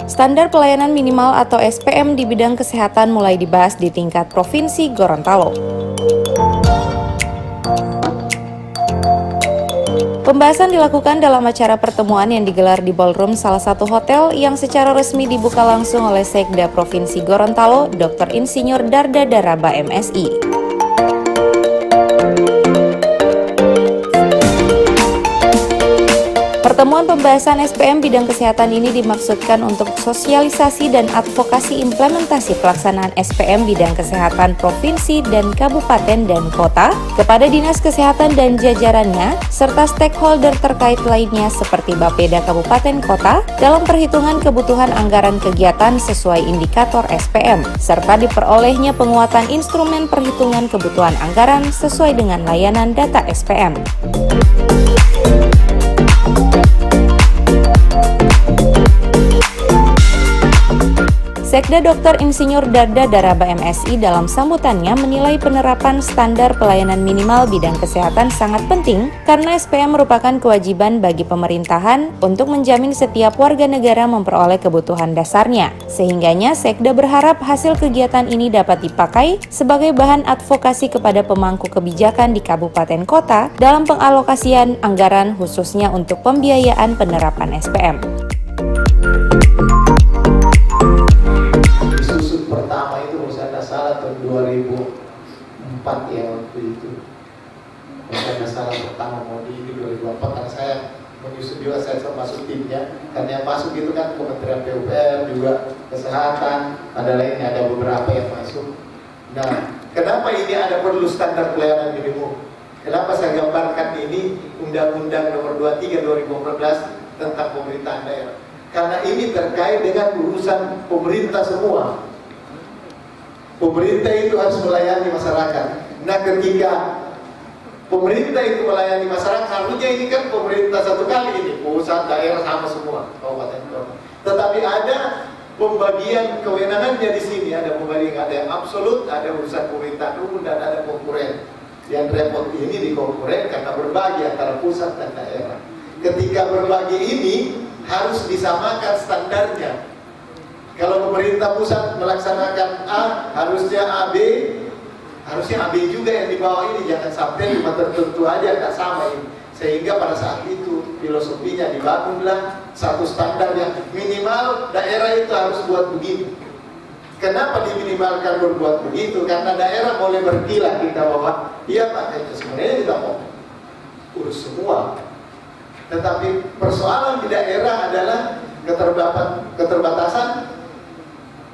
Standar pelayanan minimal atau SPM di bidang kesehatan mulai dibahas di tingkat Provinsi Gorontalo. Pembahasan dilakukan dalam acara pertemuan yang digelar di ballroom salah satu hotel yang secara resmi dibuka langsung oleh Sekda Provinsi Gorontalo, Dr. Insinyur Darda Daraba MSI. Pertemuan pembahasan SPM bidang kesehatan ini dimaksudkan untuk sosialisasi dan advokasi implementasi pelaksanaan SPM bidang kesehatan provinsi dan kabupaten dan kota kepada Dinas Kesehatan dan jajarannya, serta stakeholder terkait lainnya seperti Bapeda Kabupaten Kota dalam perhitungan kebutuhan anggaran kegiatan sesuai indikator SPM, serta diperolehnya penguatan instrumen perhitungan kebutuhan anggaran sesuai dengan layanan data SPM. Sekda Dr. Insinyur Darda Daraba MSI dalam sambutannya menilai penerapan standar pelayanan minimal bidang kesehatan sangat penting karena SPM merupakan kewajiban bagi pemerintahan untuk menjamin setiap warga negara memperoleh kebutuhan dasarnya. Sehingganya Sekda berharap hasil kegiatan ini dapat dipakai sebagai bahan advokasi kepada pemangku kebijakan di kabupaten kota dalam pengalokasian anggaran khususnya untuk pembiayaan penerapan SPM. Pertama itu misalnya salah tahun 2004 ya waktu itu, misalnya salah pertama mau di 2004 karena saya menyusun juga, saya termasuk timnya karena yang masuk itu kan Kementerian PUPR juga kesehatan, ada lainnya, ada beberapa yang masuk. Nah, kenapa ini ada perlu standar pelayanan minimum? Kenapa saya gambarkan ini Undang-Undang Nomor 23 2014 tentang pemerintahan daerah? Karena ini terkait dengan urusan pemerintah semua. Pemerintah itu harus melayani masyarakat. Nah, ketika pemerintah itu melayani masyarakat, harusnya ini kan pemerintah satu kali ini, pusat, daerah sama semua, kabupaten kota. Tetapi ada pembagian kewenangannya di sini, ada pembagian, ada yang absolut, ada urusan pemerintah umum dan ada konkuren. Yang repot ini di konkuren karena berbagi antara pusat dan daerah. Ketika berbagi ini harus disamakan standarnya. Kalau pemerintah pusat melaksanakan A, harusnya AB, harusnya AB juga yang di bawah ini, jangan sampai cuma tertentu aja nggak sama ini. Sehingga pada saat itu filosofinya dibangunlah satu standar yang minimal daerah itu harus buat begitu. Kenapa diminimalkan berbuat begitu? Karena daerah boleh berkilah kita bahwa iya Pak, itu sebenarnya tidak mau urus semua. Tetapi persoalan di daerah adalah keterbatasan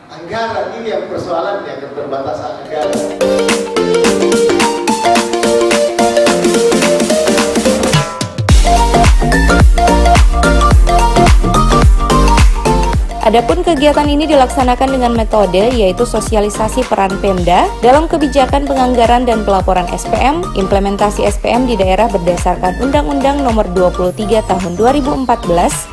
anggaran, ini yang persoalannya, keterbatasan anggaran. Adapun kegiatan ini dilaksanakan dengan metode yaitu sosialisasi peran Pemda dalam kebijakan penganggaran dan pelaporan SPM, implementasi SPM di daerah berdasarkan Undang-Undang Nomor 23 Tahun 2014,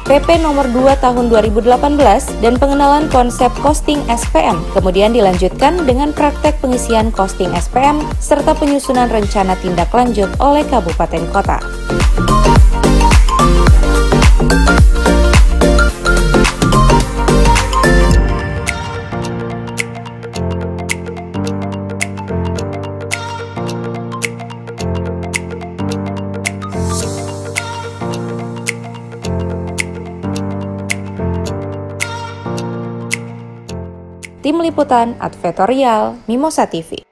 PP Nomor 2 Tahun 2018, dan pengenalan konsep costing SPM. Kemudian dilanjutkan dengan praktek pengisian costing SPM serta penyusunan rencana tindak lanjut oleh kabupaten kota. Tim Liputan Advertorial Mimosa TV.